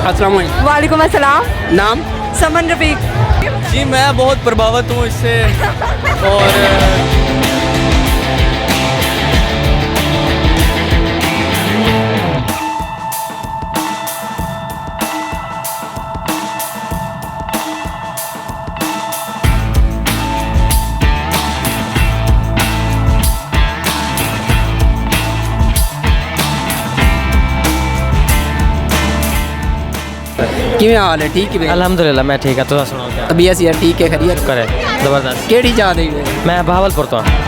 अस्सलाम वालेकुम। वालेकुम अस्सलाम। नाम? समन रफीक। जी मैं बहुत प्रभावित हूँ इससे और किवें हाल है? ठीक है अलहमदुलिल्लाह मैं ठीक है। तुम सुनाओ क्या तबीयत यार ठीक है? खैरियत करे? जबरदस्त। केड़ी जा रही है? मैं बहावलपुर तो हाँ।